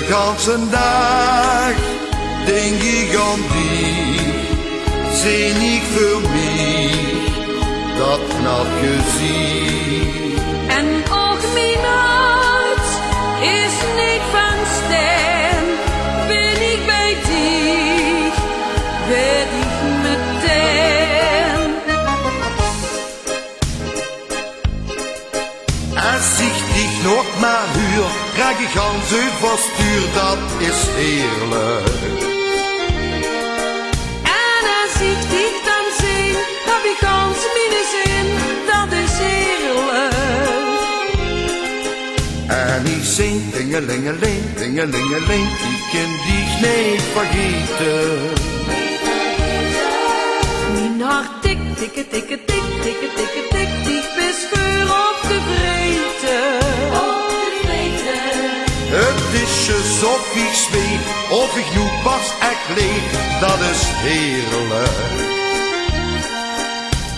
ganse dag denk ik aan die. Zing ik voor mij dat knapje zie. En ook mijn hart is niet van steen. Ben ik bij dich, weet ik meteen. Als ik dich nog maar huur, krijg ik gans overstuur, dat is heerlijk. En als ik dich dan zie, heb ik gans mijn zin, dat is heerlijk. En ik zing tingelingeling, tingelingeling, ik kan dich niet vergeten. Mijn hart tik, tikke, tikke, tik, tikke, tikke, tik, die is vuur op de vreten. Het is alsof ik zweef, of ik nu pas echt leef, dat is heerlijk.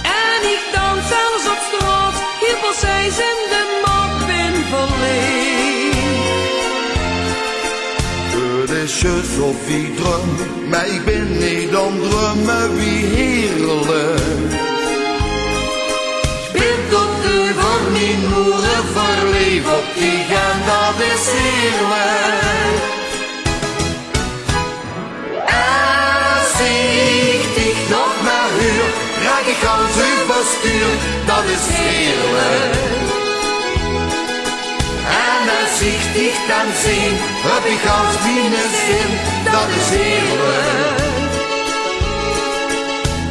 En ik dans zelfs op straat, hier precies in de mat ben verleefd. Het is alsof ik droom, maar ik ben niet aan het dromen, wie heerlijk. Ik ben tot de van mijn moeder verleefd op die gaan, dat is heerlijk. Als ik dich nog maar huur, raak ik als overstuur, dat is heerlijk. En als ik dich dan zie, heb ik als mijn zin, dat is heerlijk.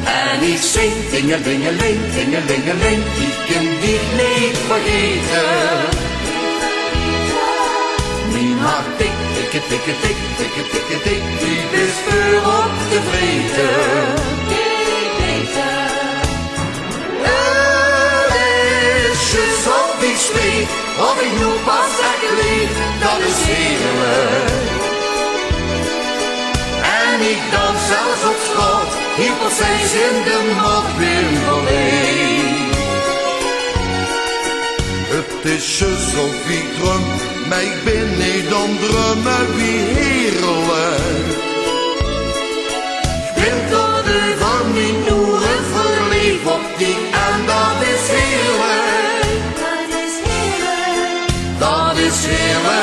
En ik zing tingelingeling, tingelingeling, ik kan dich niet vergeten. Mijn hart tik, tikke, tikke, tik, tikke, tikke, tik, die is vuur op te vreten. Het is alsof ik zweef, of ik nu pas echt leef, dat is heerlijk. En ik dans zelfs op straat, hier precies in de mat ben verleefd. Het is alsof ik droom, maar ik ben niet aan het dromen, wie heerlijk. Ik ben tot de van mijn oren verliefd op die, en dat is heerlijk. Dat is heerlijk.